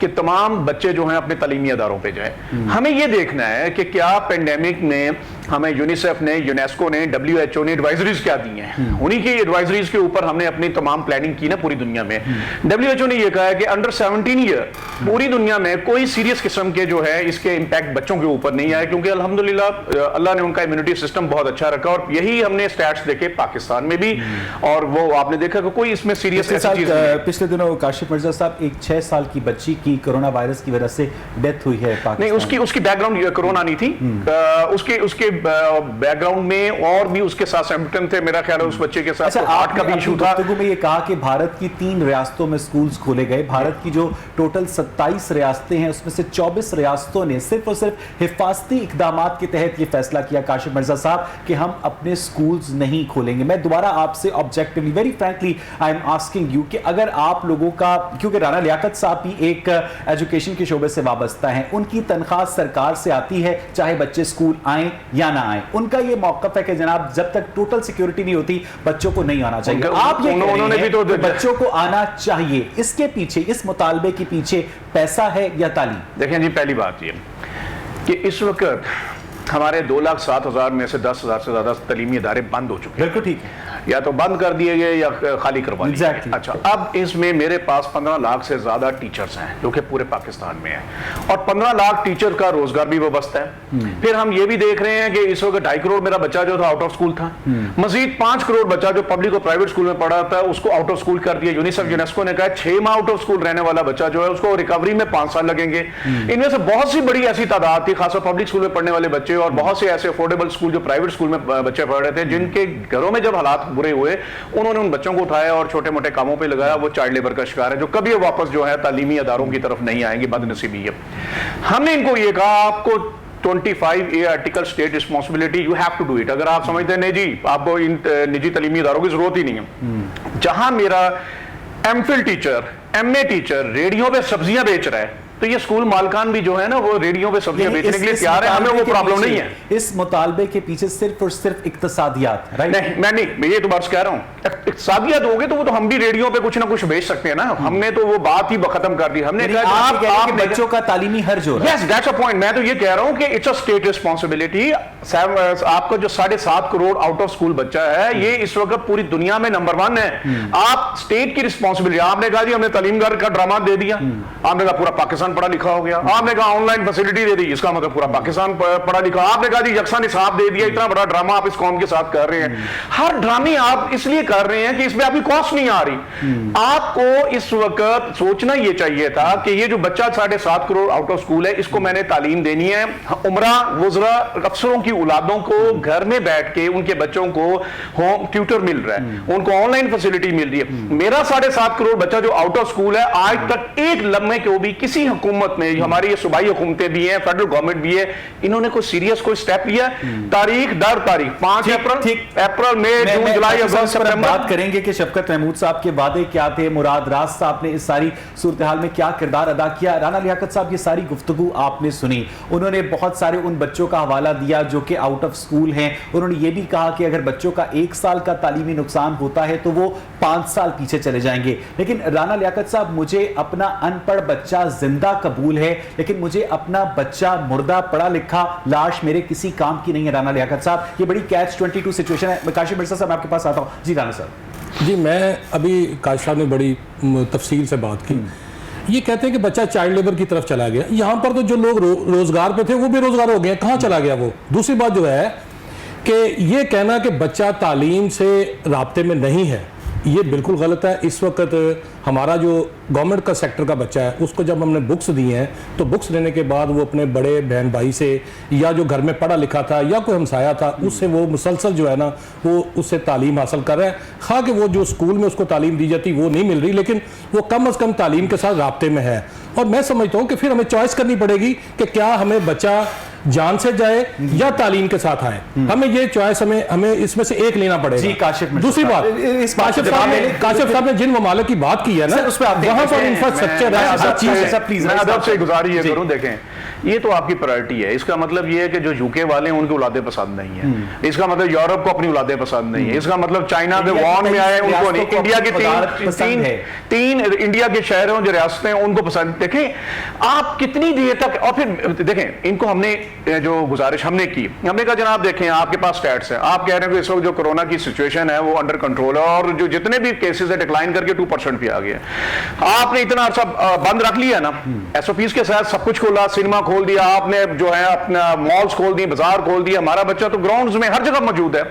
کہ تمام بچے جو ہیں اپنے تعلیمی اداروں پہ جائیں. ہمیں یہ دیکھنا ہے کہ کیا پینڈیمک میں ہمیں یونیسیف نے, یونیسکو نے, WHO نے ایڈوائزریز کیا دی ہیں, انہی کی ایڈوائزریز کے اوپر ہم نے اپنی تمام پلاننگ کی نا پوری دنیا میں. WHO نے یہ کہا ہے کہ انڈر 17 ایئر پوری دنیا میں کوئی سیریس قسم کے جو ہے اس کے امپیکٹ بچوں کے اوپر نہیں آئے, کیونکہ الحمدللہ اللہ نے ان کا امیونٹی سسٹم بہت اچھا رکھا, اور یہی ہم نے سٹیٹس دیکھے پاکستان میں بھی, اور وہ آپ نے دیکھا کہ کوئی اس میں سیریس ایسی چیز نہیں. پچھلے دنوں کاشف مرزا صاحب ایک 6 سال کی بچی کی کرونا وائرس کی وجہ سے ڈیتھ ہوئی ہے پاکستان. نہیں, اس کی بیک گراؤنڈ کرونا نہیں تھی, اس کے بیک گراؤنڈ میں اور بھی اس کے ساتھ سمپٹم تھے. میرا خیال ہے اس بچے کے ساتھ ہارٹ کا بھی ایشو تھا. گفتگو میں یہ کہا کہ بھارت کی 3 ریاستوں میں سکولز کھولے گئے. بھارت کی جو ٹوٹل 27 ریاستیں ہیں اس میں سے 24 ریاستوں نے صرف اور صرف حفاظتی اقدامات کے تحت یہ فیصلہ کیا کاشف مرزا صاحب کہ ہم اپنے سکولز نہیں کھولیں گے. میں دوبارہ آپ سے objectively very frankly I am asking you کہ اگر آپ لوگوں کا, کیونکہ رانا لیاقت صاحب بھی ایک ایجوکیشن کے شعبے سے وابستہ ہیں, ان کی تنخواہ سرکار سے آتی ہے چاہے بچے سکول آئیں یا نہ آئیں, ان کا یہ موقف ہے کہ جناب جب تک ٹوٹل سیکیورٹی نہیں ہوتی بچوں کو نہیں آنا چاہیے. آپ یہ کہہ رہے ہیں کہ بچوں کو آنا چاہیے, اس کے پیچھے, اس مطالبے کے پیچھے پیسہ ہے یا تعلیم؟ دیکھیں جی, پہلی بات یہ کہ اس وقت ہمارے 2,07,000 میں سے 10,000 سے زیادہ تعلیمی ادارے بند ہو چکے ہیں. بالکل ٹھیک ہے, یا تو بند کر دیے گئے یا خالی کروا دیے گئے. اچھا, اب اس میں میرے پاس 15 لاکھ سے زیادہ ٹیچرز ہیں جو کہ پورے پاکستان میں ہیں, اور 15 لاکھ ٹیچر کا روزگار بھی وابستہ ہے. پھر ہم یہ بھی دیکھ رہے ہیں کہ اس وقت 2.5 کروڑ میرا بچہ جو تھا آؤٹ آف اسکول تھا, مزید 5 کروڑ بچہ جو پبلک اور پرائیویٹ اسکول میں پڑھا تھا اس کو آؤٹ آف اسکول کر دیا. یونیسکو نے کہا 6 ماہ آؤٹ آف اسکول رہنے والا بچہ جو ہے اس کو ریکوری میں 5 سال لگیں گے. ان میں سے بہت سی بڑی ایسی تعداد تھی, خاص طور پبلک اسکول میں پڑھنے والے بچے, اور بہت سے ایسے افورڈیبل اسکول جو پرائیویٹ اسکول میں بچے پڑھ رہے تھے, جن کے گھروں میں جب حالات برے ہوئے انہوں نے ان بچوں کو اٹھایا اور چھوٹے موٹے کاموں پہ لگایا. وہ چائلڈ لیبر کا شکار ہے جو کبھی واپس جو ہے تعلیمی اداروں کی طرف نہیں آئیں گے, بد نصیبی ہے. ہم نے ان کو یہ کہا آپ کو 25A article state responsibility, you have to do it. اگر آپ سمجھتے ہیں نہیں جی آپ کو ان نجی تعلیمی اداروں کی ضرورت ہی نہیں ہے, جہاں میرا M.Phil teacher, M.A teacher radio پہ سبزیاں بیچ رہا ہے, تو یہ اسکول مالکان بھی جو ہے نا وہ ریڈیو پہ سبزیاں بیچنے کے لیے تیار ہے, ہمیں وہ پرابلم نہیں ہے. اس مطالبے کے پیچھے صرف اور صرف اقتصادیات, نہیں میں نہیں, میں یہ تو بات کہہ رہا ہوں, اقتصادیات ہوگے تو وہ تو ہم بھی ریڈیو پہ کچھ نہ کچھ بیچ سکتے ہیں نا. ہم نے تو وہ بات ہی ختم کر دی. ہم نے کہا آپ بچوں کا تعلیمی حرج ہو رہا ہے. Yes, that's a point. میں تو یہ کہہ رہا ہوں کہ it's a state responsibility. آپ کا جو 7.5 کروڑ آؤٹ آف اسکول بچہ ہے یہ اس وقت پوری دنیا میں نمبر 1 ہے. آپ اسٹیٹ کی رسپانسبلٹی, آپ نے کہا جی ہم نے تعلیم گھر کا ڈرامہ دے دیا, آپ نے کہا پورا پاکستان پڑھا لکھا ہو گیا. آپ نے کہا آن لائن فیسلٹی دے دی, اس کا مطلب پورا پاکستان پڑھا لکھا. آپ نے کہا جی یکساں نصاب دے دیا, اتنا بڑا ڈرامہ آپ اس قوم کے ساتھ کر رہے ہیں. ہر ڈرامے آپ اس لیے کر رہے ہیں کہ اس میں آپ کی کاسٹ نہیں آ رہی. آپ کو اس وقت سوچنا یہ چاہیے تھا کہ یہ جو بچہ 7.5 کروڑ آؤٹ آف اسکول ہے اس کو میں نے تعلیم دینی ہے. عمرہ وزراء افسروں کی اولادوں کو گھر میں بیٹھ کے ان کے بچوں کو ہوم ٹیوٹر مل رہا ہے, ان کو آن لائن فیسلٹی مل رہی ہے. میرا 7.5 کروڑ بچہ جو آؤٹ آف اسکول ہے آج تک ایک لمحے کو بھی کسی حکومت نے, ہماری یہ صوبائی حکومتیں بھی ہیں, فیڈرل گورنمنٹ بھی ہے, انہوں نے کوئی سیریس کوئی سٹیپ لیا. تاریخ در تاریخ 5 اپریل مئی جون جولائی اگست سپتمبر بات کریں گے کہ شفقت محمود صاحب کے وعدے کیا تھے, مراد راز صاحب نے اس ساری صورتحال میں کیا کردار ادا کیا. رانا لیاقت صاحب یہ ساری گفتگو آپ نے سنی, انہوں نے بہت سارے ان بچوں کا حوالہ دیا جو کہ آؤٹ آف سکول ہیں. انہوں نے یہ بھی کہا کہ اگر بچوں کا 1 سال کا تعلیمی نقصان ہوتا ہے تو وہ 5 سال پیچھے چلے جائیں گے. لیکن رانا لیاقت صاحب مجھے اپنا ان پڑھ بچہ زندہ قبول ہے, لیکن مجھے اپنا بچہ مردہ پڑھا لکھا لاش میرے کسی کام کی نہیں ہے. رانا لیاقت صاحب یہ بڑی کیچ 22 سچویشن ہے. کاشف مرزا صاحب آپ کے پاس آتا ہوں. جی رانا صاحب. جی میں ابھی کاشف صاحب نے بڑی تفصیل سے بات کی. یہ کہتے ہیں کہ بچہ چائلڈ لیبر کی طرف چلا گیا. یہاں پر تو جو لوگ روزگار پہ تھے وہ بے روزگار ہو گئے, کہاں چلا گیا وہ. دوسری بات جو ہے کہ یہ کہنا کہ بچہ تعلیم سے رابطے میں نہیں ہے یہ بالکل غلط ہے. اس وقت ہمارا جو گورنمنٹ کا سیکٹر کا بچہ ہے اس کو جب ہم نے بکس دی ہیں تو بکس لینے کے بعد وہ اپنے بڑے بہن بھائی سے یا جو گھر میں پڑھا لکھا تھا یا کوئی ہمسایہ تھا اس سے وہ مسلسل جو ہے نا وہ اس سے تعلیم حاصل کر رہا ہے. خواہ کہ وہ جو اسکول میں اس کو تعلیم دی جاتی وہ نہیں مل رہی, لیکن وہ کم از کم تعلیم کے ساتھ رابطے میں ہے. اور میں سمجھتا ہوں کہ پھر ہمیں چوائس کرنی پڑے گی کہ کیا ہمیں بچہ جان سے جائے یا تعلیم کے ساتھ آئے. ہمیں یہ چوائس ہمیں اس میں سے ایک لینا پڑے گا. دوسری بات کاشف صاحب نے جن ممالک کی بات کی ہے نا وہاں پر انفراسٹرکچر ہے. میں ادب سے گزارش یہ کروں, دیکھیں یہ تو آپ کی پرائرٹی ہے. اس کا مطلب یہ ہے کہ جو UK والے ہیں ان کی اولادیں پسند نہیں ہیں. اس کا مطلب یورپ کو اپنی اولادیں پسند نہیں ہیں. اس کا مطلب چائنا کے وان میں آئے ان کو نہیں. انڈیا کے تین انڈیا کے شہر ہیں جو ریاستیں ہیں ان کو پسند. دیکھیں آپ کتنی دیر تک, اور پھر دیکھیں ان کو ہم نے جو گزارش ہم نے کی, ہم نے کہا جناب دیکھیں آپ کے پاس سٹیٹس ہیں, آپ کہہ رہے ہیں کہ اس وقت جو کرونا کی سچویشن ہے وہ انڈر کنٹرول ہے اور جو جتنے بھی کیسز ہے ڈکلائن کر کے 2% پہ آ گیا. آپ نے اتنا عرصہ بند رکھ لیا نا, SOPs کے ساتھ سب کچھ کھولا, سینما کھول دیا آپ نے, جو ہے اپنا مالز کھول دی, بازار کھول دیا. ہمارا بچہ تو گراؤنڈز میں ہر جگہ موجود ہے,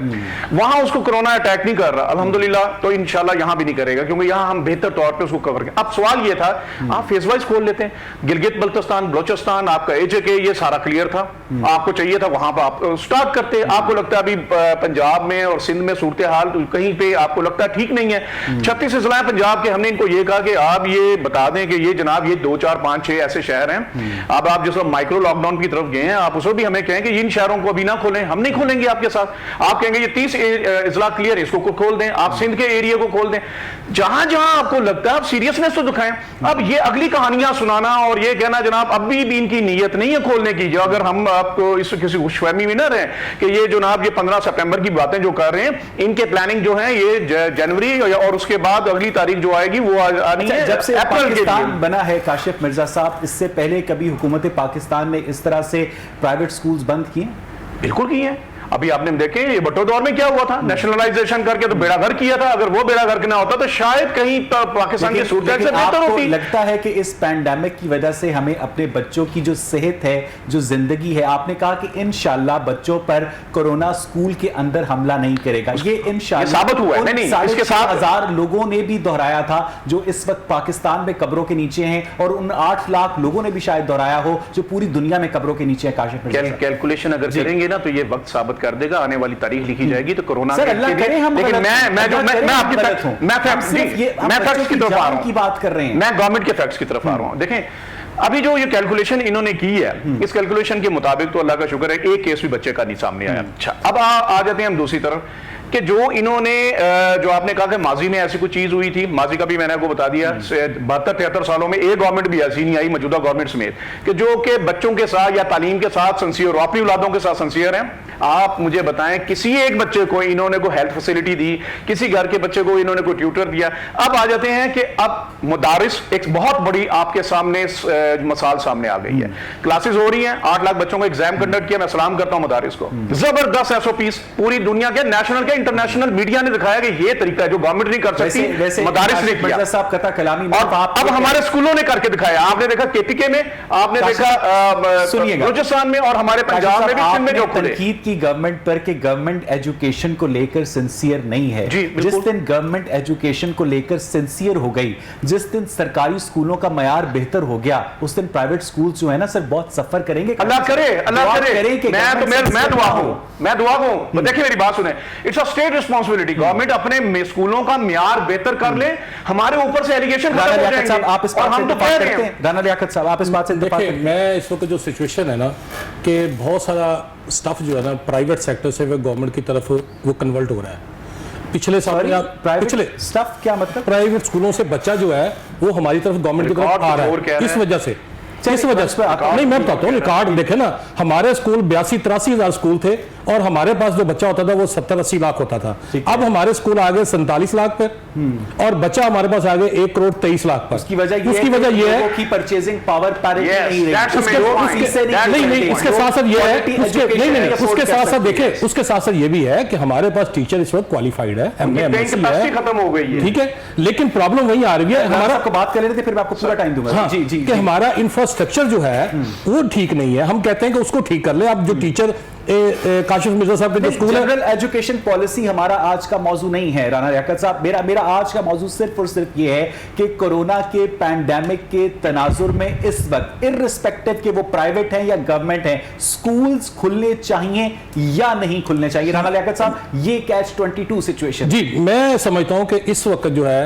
وہاں اس کو کرونا اٹیک نہیں کر رہا الحمدللہ, تو انشاءاللہ یہاں بھی نہیں کرے گا کیونکہ یہاں ہم بہتر طور پہ اس کو کور کریں. اب سوال یہ تھا آپ فیز وائز کھول لیتے ہیں, گلگت بلتستان, بلوچستان, آپ کا HK یہ سارا کلیئر تھا, آپ کو چاہیے تھا وہاں پہ آپ سٹارٹ کرتے. آپ کو لگتا ہے ابھی پنجاب میں اور سندھ میں صورتحال کہیں پہ آپ کو لگتا ہے ٹھیک نہیں ہے, 36 اضلاع پنجاب کے, ہم نے ان کو یہ کہا کہ آپ یہ بتا دیں کہ یہ جناب یہ 2 4 5 6 ایسے شہر ہیں. اب آپ جس وقت مائکرو لاک ڈاؤن کی طرف گئے ہیں آپ اس کو بھی ہمیں کہیں کہ ان شہروں کو ابھی نہ کھولیں, ہم نہیں کھولیں گے آپ کے ساتھ. آپ کہیں گے یہ 30 اضلاع کلیئر ہے, اس کو کھول دیں. آپ سندھ کے ایریا کو کھول دیں. جہاں جہاں آپ کو لگتا ہے آپ سیریسنس تو دکھائیں. اب یہ اگلی کہانیاں سنانا اور یہ کہنا جناب ابھی بھی ان کی نیت نہیں ہے کھولنے کی, جو اگر ہم آپ کو اس کسی خوش فہمی میں نہ رہیں کہ یہ جناب یہ 15 سپٹمبر کی باتیں جو کر رہے ہیں, ان کے پلاننگ جو ہے یہ جنوری اور اس کے بعد اگلی تاریخ جو آئے گی وہ آنی ہے. جب سے پاکستان بنا ہے کاشف مرزا صاحب, اس سے پہلے کبھی حکومت پاکستان نے اس طرح سے پرائیویٹ سکولز بند کیے؟ بالکل کیے ہیں. ابھی آپ نے دیکھیں یہ بھٹو دور میں کیا ہوا تھا, نیشنلائزیشن کر کے تو بیڑا گھر کیا تھا. اگر وہ بیڑا گھر نہ ہوتا تو شاید کہیں پاکستان کی صورت سے بہتر ہوتی. لگتا ہے کہ اس پینڈیمک کی وجہ سے ہمیں اپنے بچوں کی جو صحت ہے, جو زندگی ہے, آپ نے کہا کہ انشاءاللہ بچوں پر کورونا اسکول کے اندر حملہ نہیں کرے گا, یہ انشاءاللہ ثابت ہوا ہے. نہیں, اس کے ساتھ 1000 لوگوں نے بھی دہرایا تھا جو اس وقت پاکستان میں قبروں کے نیچے ہیں, اور ان 8 لاکھ لوگوں نے بھی شاید دہرایا ہو جو پوری دنیا میں قبروں کے نیچے ہیں. کاشف مرزا کیلکولیشن اگر کریں گے نا تو یہ وقت ثابت کر دے گا, آنے والی تاریخ لکھی جائے گی تو کرونا. سر اللہ کرے ہم لیکن میں فیکٹس کی طرف آ رہا ہوں, بات کر رہے ہیں, میں گورنمنٹ کے فیکٹس کی طرف آ رہا ہوں. دیکھیں ابھی جو یہ کیلکولیشن انہوں نے کی ہے, اس کیلکولیشن کے مطابق تو اللہ کا شکر ہے ایک کیس بھی بچے کا نہیں سامنے آیا. اچھا اب آ جاتے ہیں ہم دوسری طرف کہ جو انہوں نے جو آپ نے کہا کہ ماضی میں ایسی کوئی چیز ہوئی تھی, ماضی کا بھی میں نے آپ کو بتا دیا, 72-73 سالوں میں ایک گورنمنٹ بھی ایسی نہیں آئی موجودہ گورنمنٹ سمیت کہ جو کہ بچوں کے ساتھ یا تعلیم کے ساتھ سنسیئر, اپنی اولادوں کے ساتھ سنسیئر ہیں. آپ مجھے بتائیں کسی ایک بچے کو انہوں نے کوئی ہیلتھ فیسلٹی دی, کسی گھر کے بچے کو انہوں نے کوئی ٹیوٹر دیا. اب آ جاتے ہیں کہ اب مدارس ایک بہت بڑی آپ کے سامنے مثال سامنے آ گئی ہے. کلاسز ہو رہی ہیں, 8 لاکھ بچوں کو ایگزام کنڈکٹ کیا. میں سلام کرتا ہوں مدارس کو, زبردست SOPs پوری دنیا کے نیشنل کے انٹرنیشنل میڈیا نے دکھایا کہ یہ طریقہ ہے جو گورنمنٹ نہیں کر سکتی, مدارس نے کیا. صاحب قطع کلامی اب ہمارے اسکولوں نے کر کے دکھایا. آپ نے دیکھا KPK میں, آپ نے دیکھا بلوچستان میں, اور ہمارے پنجاب میں بھی سندھ میں جو تنقید کی گورنمنٹ پر کہ گورنمنٹ ایجوکیشن کو لے کر سنسیئر نہیں ہے. جس دن گورنمنٹ ایجوکیشن کو لے کر سنسیئر ہو گئی, جس دن سرکاری اسکولوں کا معیار بہتر ہو گیا, اس دن پرائیویٹ اسکولز جو ہے نا سر بہت سفر کریں گے. اللہ کرے, اللہ کرے. میں دعا ہوں. دیکھیں میری بات سنیں, it's a state responsibility. Government اپنے اسکولوں کا معیار بہتر کر لے, ہمارے اوپر سے ایلیگیشن ختم ہو جائیں گے. آپ اس بات سے اتفاق کرتے ہیں رانا لیاقت صاحب, آپ اس بات سے اتفاق کرتے ہیں؟ میں اس وقت جو سچویشن ہے نا کہ بہت سارا سٹف جو ہے نا پرائیویٹ سیکٹر سے وہ گورنمنٹ کی طرف وہ کنورٹ ہو رہا ہے. پچھلے سال پچھلے سٹف کیا مطلب, پرائیویٹ اسکولوں سے بچہ جو ہے وہ ہماری طرف گورنمنٹ کی طرف آ رہا ہے. اس وجہ سے نہیں, میں بتاتا ہوں ریکارڈ دیکھیں نا, ہمارے اسکول 82-83 ہزار اسکول تھے اور ہمارے پاس جو بچہ ہوتا تھا وہ 70-80 لاکھ ہوتا تھا. اب ہمارے اسکول آ گئے 47 لاکھ پر اور بچہ ہمارے پاس آ گئے 1.23 کروڑ پر. اس کی وجہ یہ ہے کہ پرچیزنگ پاور نہیں رہی. نہیں, اس کے ساتھ ساتھ یہ ہے, اس کے ساتھ ساتھ دیکھیں, اس کے ساتھ ساتھ یہ بھی ہے کہ ہمارے پاس ٹیچر اس وقت کوالیفائڈ ہے, MA ختم ہو گئی ہے, ٹھیک ہے, لیکن پرابلم وہی آ رہی ہے. ہمارا کو بات کر رہے تھے, پھر میں آپ کو پورا ٹائم دوں گا. جی کہ ہمارا انفراسٹرکچر جو ہے وہ ٹھیک نہیں ہے. ہم کہتے ہیں کہ اس کو ٹھیک کر لیں. اب جو ٹیچر کاشف مرزا صاحب کے جو اسکول ہے, جنرل ایجوکیشن پالیسی ہمارا آج کا موضوع نہیں ہے رانا لیاقت صاحب. میرا آج کا موضوع صرف اور صرف یہ ہے کہ کورونا کے پینڈیمک کے تناظر میں اس وقت ارسپیکٹو کہ وہ پرائیویٹ ہیں یا گورنمنٹ ہیں, سکولز کھلنے چاہیے یا نہیں کھلنے چاہیے. رانا لیاقت صاحب, یہ کیچ 22 سچویشن. جی میں سمجھتا ہوں کہ اس وقت جو ہے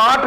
8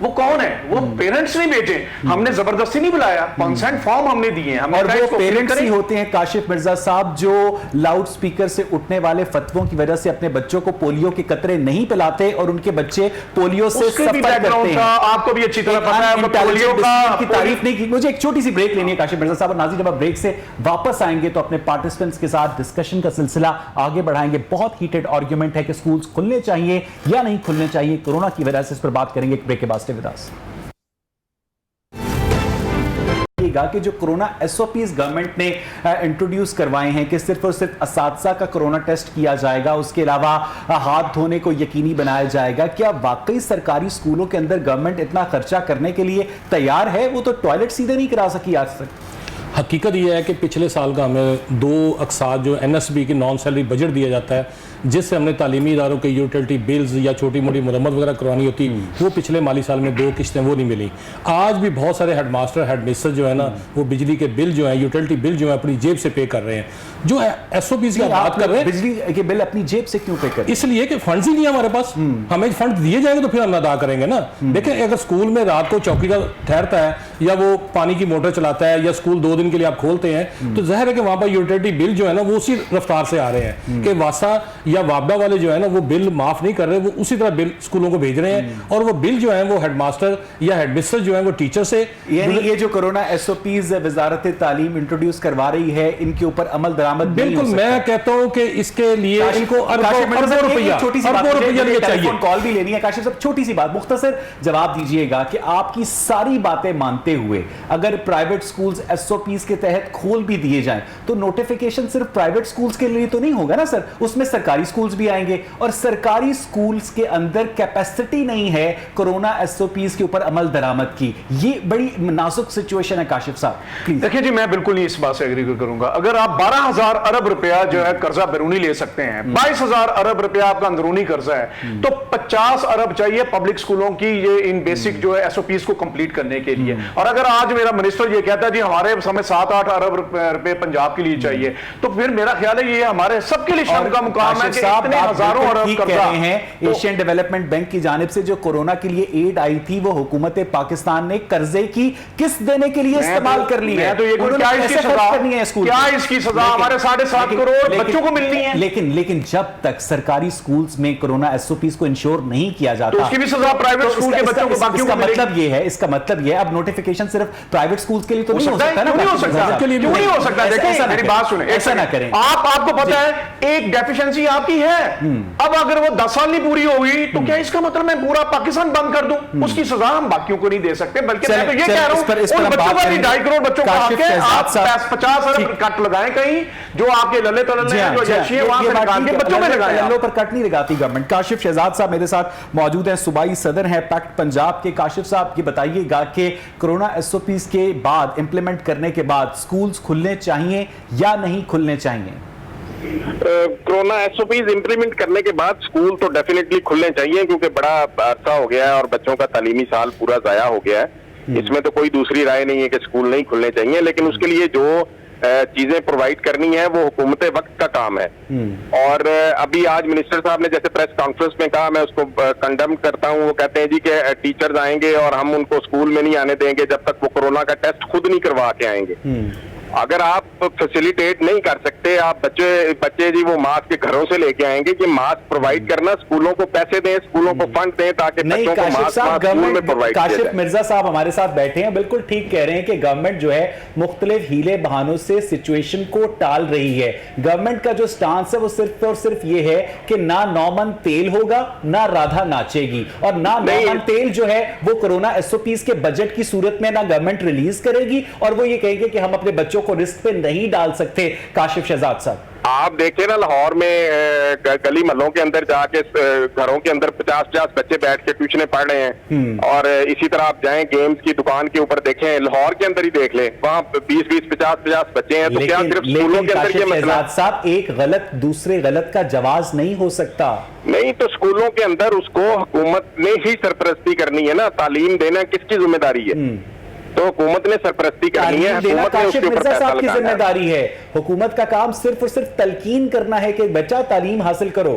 وہ کون ہے؟ وہ پیرنٹس نہیں بھیجے, ہم نے زبردستی نہیں بلایا, کنسنٹ فارم ہم نے دیے, اور وہ پیرنٹس ہی ہوتے ہیں کاشف مرزا صاحب جو لاؤڈ سپیکر سے اٹھنے والے فتووں کی وجہ سے اپنے بچوں کو پولیو کے قطرے نہیں پلاتے اور ان کے بچے پولیو سے سفر کرتے ہیں. آپ کو بھی اچھی طرح پتا ہے پولیو کی تعریف نہیں کی. مجھے ایک چھوٹی سی بریک لینی ہے کاشف مرزا صاحب, اور ناظرین جب آپ بریک سے واپس آئیں گے تو اپنے پارٹیسپینٹس کے ساتھ ڈسکشن کا سلسلہ آگے بڑھائیں گے. بہت ہیٹڈ آرگیومنٹ ہے کہ سکولز کھلنے چاہیے یا نہیں کھلنے چاہیے کورونا کی وجہ سے, اس پر بات کریں گے ایک بریک کے بعد. کہ جو کرونا ایس او پیز گورنمنٹ نے انٹروڈیوس کروائے ہیں کہ صرف اور صرف اساتذہ کا کرونا ٹیسٹ کیا جائے گا, اس کے علاوہ ہاتھ دھونے کو یقینی بنایا جائے گا, کیا واقعی سرکاری اسکولوں کے اندر گورنمنٹ اتنا خرچہ کرنے کے لیے تیار ہے؟ وہ تو ٹوائلٹ سیدھے نہیں کرا سکی آج تک. حقیقت یہ ہے کہ پچھلے سال کا ہمیں 2 اقساط جو این ایس بی کی نان سیلری بجٹ دیا جاتا ہے, جس سے ہم نے تعلیمی اداروں کے یوٹیلٹی بلز یا چھوٹی موٹی مرمت وغیرہ کروانی ہوتی, وہ پچھلے مالی سال میں 2 قسطیں وہ نہیں ملی. آج بھی بہت سارے ہیڈ ماسٹر ہیڈ مسٹر جو ہے نا, وہ بجلی کے بل جو ہیں, یوٹیلٹی بل جو ہیں, اپنی جیب سے پے کر رہے ہیں. جو ایس او پیز کی بات کر رہے ہیں, بجلی کے بل اپنی جیب سے کیوں پے کریں؟ اس لیے کہ فنڈز ہی نہیں ہمارے پاس. ہمیں فنڈ دیے جائیں گے تو پھر ہم ادا کریں گے نا. دیکھیں اگر اسکول میں رات کو چوکیدار ٹھہرتا ہے یا وہ پانی کی موٹر چلاتا ہے یا اسکول 2 دن کے لیے آپ کھولتے ہیں, تو ظاہر ہے کہ وہاں پر یوٹیلٹی بل جو ہے نا وہ اسی رفتار سے آ رہے ہیں کہ واسا یا وابڈا والے جو ہے نا وہ بل معاف نہیں کر رہے, وہ اسی طرح بل اسکولوں کو بھیج رہے ہیں. اور وہ بل جو ہیں وہ ہیڈ ماسٹر یا ہیڈ مسٹر جو ہیں وہ ٹیچر سے, یعنی یہ جو کرونا ایس او پیز وزارت تعلیم انٹروڈیوس کروا رہی ہے, ان کے اوپر عمل درآمد بالکل میں کہتا ہوں کہ اس کے لیے ان کو اربوں روپیہ لیے چاہیے. کال بھی لینی ہے کاشف صاحب, چھوٹی سی بات مختصر جواب دیجئے گا کہ آپ کی ساری باتیں مانتے ہوئے اگر private schools S O Ps کے تحت کھول بھی دیے جائیں تو نوٹیفیکیشن صرف پرائیویٹ سکولز کے لیے تو نہیں ہوگا نا سر, اس میں سرکاری سکولز بھی آئیں گے, اور سرکاری سکولز کے اندر کیپیسٹی نہیں ہے کرونا ایس او پیز کے اوپر عمل درآمد کی. یہ بڑی نازک سچویشن ہے کاشف صاحب. دیکھیں جی میں بالکل نہیں اس بات سے ایگری کروں گا. اگر آپ 12,000 ارب روپیہ جو ہے قرضہ بیرونی لے سکتے ہیں, 22,000 ارب روپیہ آپ کا اندرونی قرضہ ہے, تو 50 ارب چاہیے پبلک سکولوں کی یہ ان بیسک جو ہے ایس او پیز کو کمپلیٹ کرنے کے لیے. اور اگر آج میرا منسٹر یہ کہتا ہے جی ہمارے ہمیں 7-8 ارب روپے پنجاب کے لیے چاہیے, تو پھر میرا خیال ہے یہ ہمارے سب کے لیے شرم کا مقام ہے کہ اتنے ہزاروں ارب قرضہ ہیں. ایشین ڈیولپمنٹ بینک کی جانب سے جو کورونا کے لیے ایڈ آئی تھی وہ حکومت پاکستان نے قرضے کی قسط دینے کے لیے استعمال کر لی ہے. کیا اس کی سزا ہمارے 7.5 کروڑ بچوں کو ملنی ہے؟ لیکن جب تک سرکاری سکولز میں کورونا ایس او پیز کو انشور نہیں کیا جاتا تو اس کی بھی سزا پرائیویٹ سکول کے بچوں کو باقیوں کو ملے گی. اس کا مطلب یہ ہے اب نوٹیفیکیشن صرف پرائیویٹ سکولز کے لیے تو نہیں ہو سکتا نا. کیوں نہیں ہو سکتا؟ کیوں نہیں ہو سکتا؟ دیکھیں میری بات سنیں, ایسا نہ کریں. آپ کو پتا ہے ایک ڈیفیشنسی آپ کی ہے, اب اگر وہ 10 سال نہیں پوری ہوگی تو کیا اس کا مطلب میں پورا پاکستان بند کر دوں؟ اس کی سزا ہم باقیوں کو نہیں دے سکتے, بلکہ میں تو یہ کہہ رہا ہوں ان بچوں کا بھی 2.5 کروڑ بچوں کو آ کے آپ 50 ارب کٹ لگائیں کہیں, جو آپ کے للے تلنے ہیں جو یشی ہے وہاں سے نکال کے بچوں میں لگائیں. للوں پر کٹ نہیں لگاتی گورنمنٹ. کاشف شہزاد صاحب میرے ساتھ موجود ہیں, صوبائی صدر ہیں پیکٹ پنجاب کے. کاشف صاحب یہ بتائیے گا کہ کرونا ایس او پیز کے بعد امپلیمنٹ کرنے کے بعد سکولز کھلنے چاہیے یا نہیں کھلنے چاہیے؟ کرونا ایس او پیز امپلیمنٹ کرنے کے بعد سکول تو ڈیفینیٹلی کھلنے چاہیے, کیونکہ بڑا عرصہ ہو گیا ہے اور بچوں کا تعلیمی سال پورا ضائع ہو گیا ہے. اس میں تو کوئی دوسری رائے نہیں ہے کہ سکول نہیں کھلنے چاہیے, لیکن اس کے لیے جو چیزیں پرووائڈ کرنی ہے وہ حکومت وقت کا کام ہے. اور ابھی آج منسٹر صاحب نے جیسے پریس کانفرنس میں کہا, میں اس کو کنڈم کرتا ہوں, وہ کہتے ہیں جی کہ ٹیچرز آئیں گے اور ہم ان کو سکول میں نہیں آنے دیں گے جب تک وہ کورونا کا ٹیسٹ خود نہیں کروا کے آئیں گے. اگر آپ فیسیلیٹیٹ نہیں کر سکتے, آپ بچے جی وہ ماسک کے گھروں سے لے کے آئیں گے, کہ ماسک پرووائڈ کرنا, اسکولوں کو پیسے دیں, اسکولوں کو فنڈ دیں تاکہ بچوں کو ماسک اسکول میں پرووائڈ کیا جائے. کاشف مرزا صاحب ہمارے ساتھ بیٹھے ہیں, بالکل ٹھیک کہہ رہے ہیں کہ گورنمنٹ جو ہے مختلف ہیلے بہانوں سے سچویشن کو ٹال رہی ہے. گورنمنٹ کا جو سٹانس ہے وہ صرف اور صرف یہ ہے کہ نہ 9 من تیل ہوگا نہ رادھا ناچے گی, اور نہ 9 من تیل جو ہے وہ کورونا ایس او پیز کے بجٹ کی صورت میں نہ گورنمنٹ ریلیز کرے گی, اور وہ یہ کہیں گے کہ ہم اپنے بچوں کو رسک پہ نہیں ڈال سکتے. کاشف شہزاد صاحب آپ دیکھیں نا, لاہور میں گلی محلوں کے اندر جا کے گھروں کے اندر 50 بچے بیٹھ کے ٹیوشنیں پڑھ رہے ہیں, اور اسی طرح آپ جائیں گیمز کی دکان کے اوپر دیکھیں, لاہور کے اندر ہی دیکھ لیں, وہاں 20-50 بچے ہیں. تو کیا صرف اسکولوں کے اندر یہ مسئلہ صاحب ایک غلط دوسرے غلط کا جواز نہیں ہو سکتا؟ نہیں, تو اسکولوں کے اندر اس کو حکومت نے ہی سرپرستی کرنی ہے نا. تعلیم دینا کس کی ذمہ داری ہے؟ تو حکومت نے سرپرستی کرنی ہے, حکومت نے اس کے اوپر پیسہ لگانا ہے. ذمہ داری ہے, حکومت کا کام صرف اور صرف تلقین کرنا ہے کہ بچہ تعلیم حاصل کرو.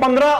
15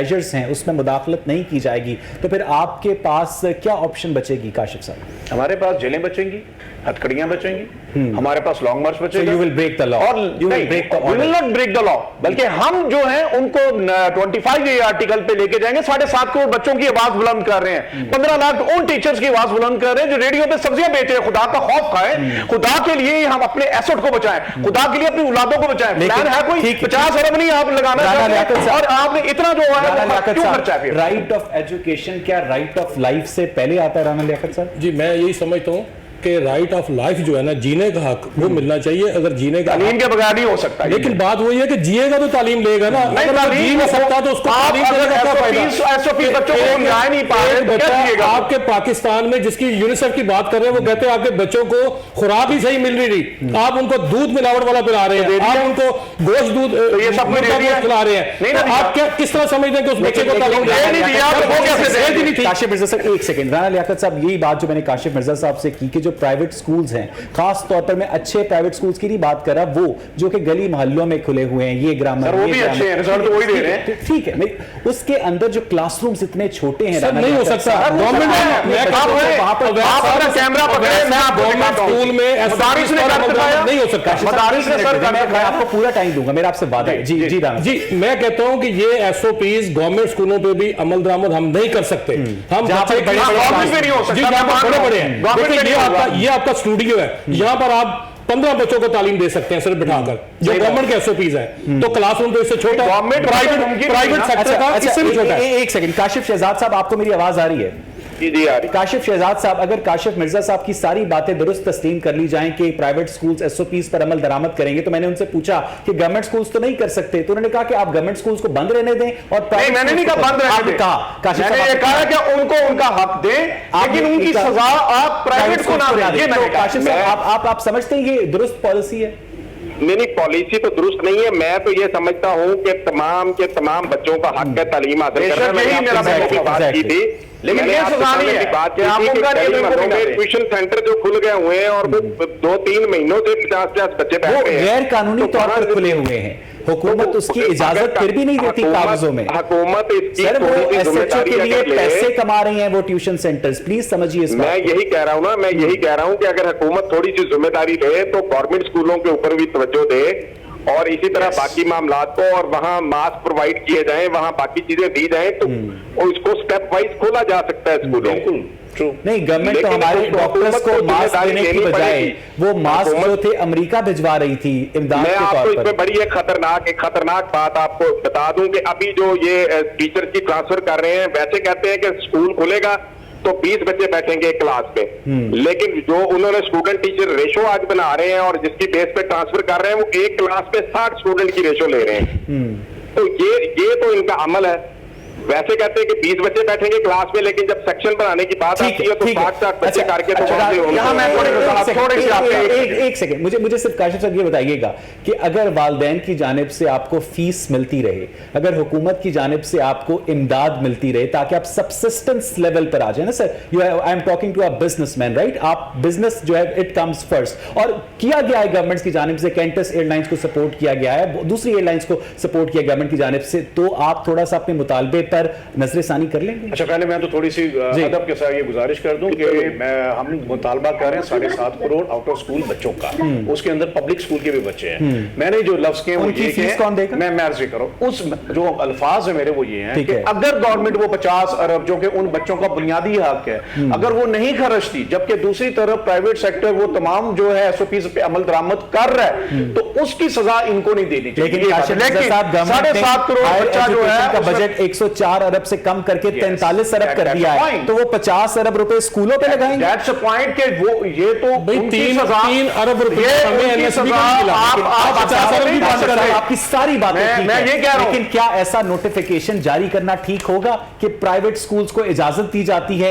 میجرز ہیں اس میں مداخلت نہیں کی جائے گی تو پھر آپ کے پاس کیا آپشن بچے گی کاشف صاحب؟ ہمارے پاس جیلیں بچیں گی, ہتھکڑیاں بچیں گی, ہمارے پاس لانگ مارچ بچے گا. You will break the law. اور You will break the order. we will not break the law. بلکہ ہم جو ہیں ان کو 25A آرٹیکل پہ لے کے جائیں گے. 7.5 کروڑ بچوں کی آواز بلند کر رہے ہیں, 15 لاکھ ان ٹیچرز کی آواز بلند کر رہے ہیں جو ریڈیو پہ سبزیاں بیچ رہے ہیں. خدا کا خوف کھائیں, خدا کے لیے ہم اپنے ایسٹ کو بچائیں, خدا کے لیے اپنی اولادوں کو بچائیں. پلان ہے کوئی 50 ارب نہیں آپ لگانا چاہتے ہیں اور آپ نے اتنا جو ہے کیوں خرچہ ہے؟ رائٹ آف ایجوکیشن کیا رائٹ آف لائف سے پہلے آتا ہے رانا لیاقت صاحب؟ جی میں یہی سمجھتا ہوں کہ رائٹ آف لائف جو ہے نا, جینے کا حق وہ ملنا چاہیے. اگر جینے کا تعلیم کے بغیر نہیں ہو سکتا, لیکن بات وہی ہے کہ جیے گا تو تعلیم لے گا نا. اگر وہ جی نہیں سکتا تو اس کو تعلیم دینے کا کیا فائدہ؟ آپ کے پاکستان میں جس کی یونیسیف کی بات کر رہے ہیں وہ کہتے ہیں آپ کے بچوں کو خوراک ہی صحیح مل رہی نہیں, آپ ان کو دودھ ملاوٹ والا پلا رہے ہیں, آپ ان کو گوشت دودھ یہ سب کھلا رہے ہیں. آپ کیا کس طرح سمجھتے ہیں کہ اس بچے کو تعلیم دے؟ کاشف مرزا صاحب ایک سیکنڈ, رانا لیاقت صاحب یہی بات جو میں نے کاشف مرزا صاحب سے کی کہ جو پرائیویٹ سکولز ہیں, خاص طور پر میں اچھے پرائیویٹ سکولز کی نہیں بات کر رہا, وہ جو کہ گلی محلوں میں کھلے ہوئے ہیں, یہ گرامر وہ بھی اچھے ہیں, رزلٹ تو وہی دے رہے ہیں, ٹھیک ہے, اس کے اندر جو کلاس رومز اتنے چھوٹے ہیں سر نہیں ہو سکتا. گورنمنٹ کیمرہ پکڑے, میں گورنمنٹ اسکول میں مدارس نے نہیں ہو سکتا. مدارس نے سر میں آپ کو پورا ٹائم دوں گا, میرا آپ سے وعدہ ہے. جی جی جی میں کہتا ہوں کہ یہ ایس او پیز گورنمنٹ اسکولوں پہ بھی عمل درآمد ہم نہیں کر سکتے. ہم بڑے ہیں, یہ آپ کا اسٹوڈیو ہے, یہاں پر آپ 15 بچوں کو تعلیم دے سکتے ہیں صرف بٹھا کر, جو گورنمنٹ کے ایس او پیز ہے. تو کلاس روم تو اس سے چھوٹا ہے, پرائیویٹ سیکٹر کا اس سے بھی چھوٹا ہے. ایک سیکنڈ, کاشف شہزاد صاحب آپ کو میری آواز آ رہی ہے؟ جی آ رہی. کاشف شہزاد صاحب, اگر کاشف مرزا صاحب کی ساری باتیں درست تسلیم کر لی جائیں کہ private schools S O Ps پر عمل درآمد کریں گے, تو میں نے ان سے پوچھا کہ گورنمنٹ سکولز تو نہیں کر سکتے, تو انہوں نے کہا کہ آپ گورنمنٹ سکولز کو بند رہنے دیں. اور میں نے نہیں کہا بند رہنے دیں, میں نے یہ کہا کہ ان کو ان کا حق دیں, لیکن ان کی سزا آپ پرائیویٹ کو نہ دیں. یہ میں نے کہا. کاشف صاحب آپ سمجھتے ہیں یہ درست پالیسی ہے؟ نہیں, پالیسی تو درست نہیں ہے. میں تو یہ سمجھتا ہوں کہ تمام کے تمام بچوں کا حق ہے تعلیم حاصل کرنا. میں نے بات کی تھی, لیکن یہ سزا نہیں ہے. بات کی ٹیوشن سینٹر جو کھل گئے ہوئے ہیں اور 2-3 مہینوں سے 50 بچے بیٹھے ہیں, غیر قانونی طور پر کھلے ہوئے ہیں, حکومت اس کی اجازت پھر بھی نہیں دیتی کاغذوں میں. حکومت سر وہ ایس ایچ او کے لیے پیسے کما رہی ہیں وہ ٹیوشن سینٹرز, پلیز سمجھیے اس بات. میں یہی کہہ رہا ہوں نا, میں یہی کہہ رہا ہوں کہ اگر حکومت تھوڑی سی ذمہ داری لے تو گورنمنٹ اسکولوں کے اوپر بھی توجہ دے, اور اسی طرح باقی معاملات کو, اور وہاں ماسک پرووائڈ کیے جائیں, وہاں باقی چیزیں دی جائیں, تو اس کو سٹیپ وائز کھولا جا سکتا ہے اسکولوں. نہیں, گورنمنٹ تو ہمارے ڈاکٹرز کو ماسک دینے کی بجائے وہ ماسک جو تھے امریکہ بھجوا رہی تھی امداد کے طور پر. میں آپ کو اس میں بڑی ایک خطرناک بات آپ کو بتا دوں کہ ابھی جو یہ ٹیچر کی ٹرانسفر کر رہے ہیں, ویسے کہتے ہیں کہ اسکول کھلے گا تو 20 بچے بیٹھیں گے کلاس پہ, لیکن جو انہوں نے اسٹوڈنٹ ٹیچر ریشو آج بنا رہے ہیں اور جس کی بیس پہ ٹرانسفر کر رہے ہیں, وہ ایک کلاس پہ 60 اسٹوڈنٹ کی ریشو لے رہے ہیں. تو یہ تو ان کا عمل ہے. ویسے کہتے ہیں کہ 20 بچے بیٹھیں گے کلاس میں, لیکن جب سیکشن بنانے کی بات آتی ہے تو 60 بچے کر کے ایک سیکنڈ, مجھے صرف کاشف صاحب یہ بتائیے گا کہ اگر والدین کی جانب سے آپ کو فیس ملتی رہے, اگر حکومت کی جانب سے آپ کو امداد ملتی رہے تاکہ آپ سبسسٹنس لیول پر آ جائیں نا sir, I am talking to a businessman right, آپ بزنس جو ہے اٹ کمز فرسٹ, اور کیا گیا ہے گورنمنٹ کی جانب سے, کینٹس ایئر لائنس کو سپورٹ کیا گیا ہے, دوسری ایئر لائنس کو سپورٹ کیا گورنمنٹ کی جانب سے, تو آپ تھوڑا سا اپنے مطالبے پر نظر ثانی کر لیں گے. اچھا, پہلے میں تو تھوڑی سی ادب کے ساتھ یہ گزارش کر دوں کہ ہم مطالبہ کر رہے ہیں 7.5 کروڑ آؤٹ آف اسکول بچوں کا, اس کے اندر پبلک اسکول کے بھی بچے ہیں. میں نے جو لفظ کیے وہ یہ کہ میں عرض کروں, اس جو الفاظ ہیں میرے وہ یہ ہیں کہ اگر گورنمنٹ وہ 50 ارب جو کہ ان بچوں کا بنیادی حق ہے اگر وہ نہیں خرچتی, جبکہ دوسری طرف پرائیویٹ سیکٹر وہ تمام جو ہے ایس او پیز پہ عمل درآمد کر رہا ہے, تو اس کی سزا ان کو نہیں دینی چاہیے. لیکن 7.5 کروڑ بچہ جو ہے کا بجٹ 104 ارب سے کم کر کے 43 ارب کر دیا ہے, تو وہ 50 ارب روپے اسکولوں پہ لگائیں گے. That's a point کہ وہ یہ تو 3 ارب روپے آپ کی ساری باتیں میں یہ کہہ رہا ہوں, لیکن کیا ایسا نوٹیفیکیشن جاری کرنا ٹھیک ہوگا کہ پرائیویٹ سکولز کو اجازت دی جاتی ہے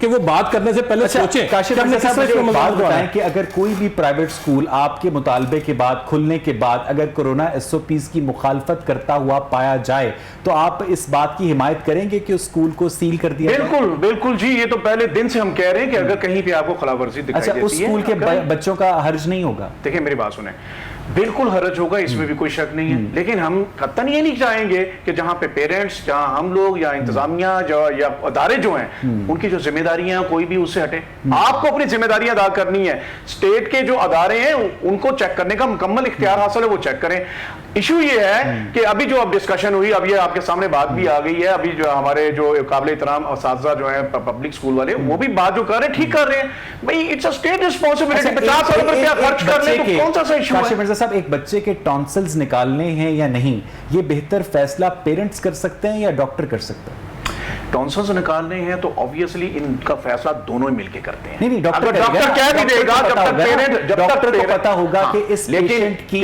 کہ وہ بات کرنے سے پہلے سوچیں. کاشف مرزا صاحب مجھے ایک بات بتائیں کہ اگر کوئی بھی پرائیویٹ اسکول آپ کے مطالبے کے بعد, کھلنے کے بعد اگر کورونا ایس او پیز کی مخالفت کرتا ہوا پایا جائے تو آپ اس بات کی حمایت کریں گے کہ اس اسکول کو سیل کر دیا؟ بالکل بالکل جی, یہ تو پہلے دن سے ہم کہہ رہے ہیں کہ اگر کہیں پہ آپ کو خلاف ورزی دکھائی دیتی ہے. اچھا, اس اسکول کے بچوں کا حرج نہیں ہوگا؟ دیکھیں میری بات سنیں, بالکل حرج ہوگا, اس میں بھی کوئی شک نہیں ہے, لیکن ہم قطعاً یہ نہیں چاہیں گے کہ جہاں پہ پیرنٹس, جہاں ہم لوگ یا انتظامیہ یا ادارے جو ہیں ان کی جو ذمہ داریاں کوئی بھی اس سے ہٹے. آپ کو اپنی ذمہ داریاں ادا کرنی ہے. اسٹیٹ کے جو ادارے ہیں ان کو چیک کرنے کا مکمل اختیار حاصل ہے, وہ چیک کریں. ایشو یہ ہے کہ ابھی جو اب ڈسکشن ہوئی, اب یہ آپ کے سامنے بات بھی آ گئی ہے, ابھی جو ہمارے جو قابل احترام اساتذہ جو ہیں پبلک اسکول والے, وہ بھی بات جو کر رہے ہیں ٹھیک کر رہے ہیں. بھائی it's a state responsibility, 50 lakh روپیہ خرچ کرنے کو کون سا ایشو ہے؟ کاشف مرزا صاحب, ایک بچے کے ٹونسلز نکالنے ہیں یا نہیں, یہ بہتر فیصلہ پیرنٹس کر سکتے ہیں یا ڈاکٹر کر سکتے ہیں؟ ٹونسلز نکالنے ہیں تو آبویسلی ان کا فیصلہ دونوں ہی مل کے کرتے ہیں. نہیں, اگر ڈاکٹر کہہ بھی دے گا, جب تک پیرنٹ, جب تک کو پتا ہوگا کہ اس پیشنٹ کی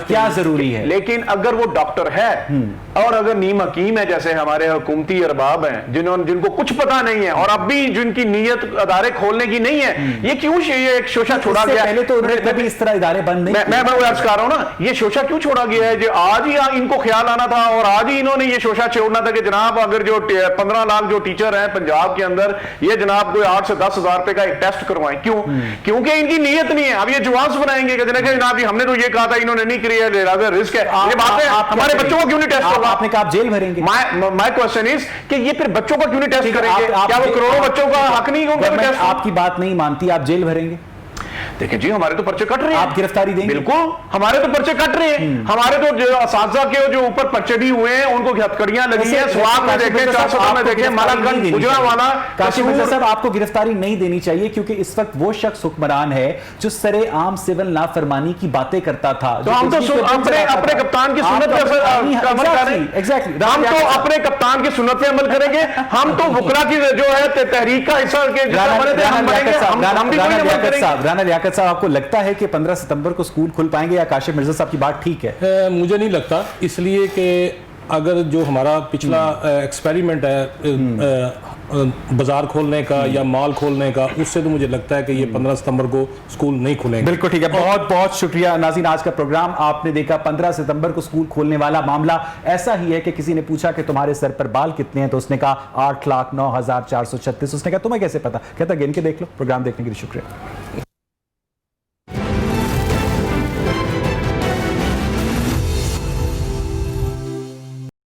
کیا ضروری ہے. لیکن اگر وہ ڈاکٹر ہے اور اگر نیم حکیم ہے, جیسے ہمارے حکومتی ارباب ہیں جن کو کچھ پتا نہیں ہے اور اب بھی جن کی نیت ادارے کھولنے کی نہیں ہے, یہ کیوں یہ ایک شوشہ چھوڑا گیا؟ پہلے تو انہوں نے کبھی اس طرح ادارے بند نہیں. میں وہ عرض کر رہا ہوں نا, یہ شوشہ کیوں چھوڑا گیا ہے؟ جو آج ہی ان کو خیال آنا تھا اور آج ہی انہوں نے یہ شوشہ چھوڑنا تھا کہ جناب اگر جو 15 لاکھ جو ٹیچر ہیں پنجاب کے اندر, یہ جناب کوئی 8 سے 10 ہزار روپے کا ایک ٹیسٹ کروائیں. کیوں؟ کیونکہ ان کی نیت نہیں ہے. اب یہ جوانس بنائیں گے کہ جناب ہم نے تو یہ کہا تھا, انہوں نے نہیں کیا, لہذا رسک ہے. یہ بات ہے, ہمارے بچوں کو کیوں نہیں ٹیسٹ ہوگا؟ آپ نے کہا آپ جیل بھریں گے. مائی کوسچن از کہ یہ پھر بچوں کا کیوں نہیں ٹیسٹ کریں گے؟ کیا وہ کروڑوں بچوں کا حق نہیں ہوگا؟ آپ کی بات نہیں مانتی, آپ جیل بھریں گے؟ دیکھیں جی, ہمارے تو پرچے کٹ رہے ہیں. آپ گرفتاری دیں گے؟ بالکل, ہمارے تو پرچے کٹ رہے ہیں. ہمارے تو جو اساتذہ کے جو اوپر پرچے بھی ہوئے ہیں ان کو ہتکڑیاں لگی ہیں. سواب میں دیکھیں, 400 میں دیکھیں, مالک گنج, گجرانوالہ. کاشف مرزا صاحب, آپ کو گرفتاری نہیں دینی چاہیے کیونکہ اس وقت وہ شخص حکمران ہے جو سرے عام سول نافرمانی کی باتیں کرتا تھا. تو ہم تو اپنے کپتان کی سنت پہ عمل کریں گے. ہم تو اپنے کپتان کی سنت پہ عمل کریں گے. ہم تو وکلا کی جو ہے تحریک کا حصہ کے رانا لیاقت صاحب, آپ کو لگتا ہے کہ 15 ستمبر کو اسکول کھل پائیں گے یا کاشف مرزا صاحب کی بات ٹھیک ہے؟ مجھے نہیں لگتا, اس لیے کہ اگر جو ہمارا پچھلا ایکسپیریمنٹ ہے بازار کھولنے کا یا مال کھولنے کا, اس سے تو مجھے لگتا ہے کہ یہ 15 ستمبر کو اسکول نہیں کھلیں گے. بالکل ٹھیک ہے, بہت بہت شکریہ ناظرین. آج کا پروگرام آپ نے دیکھا. 15 ستمبر کو اسکول کھولنے والا معاملہ ایسا ہی ہے کہ کسی نے پوچھا کہ تمہارے سر پر بال کتنے ہیں, تو اس نے کہا 8,09,436. اس نے کہا تمہیں کیسے پتا؟ کہتا گن کے دیکھ لو. پروگرام دیکھنے کے لیے شکریہ.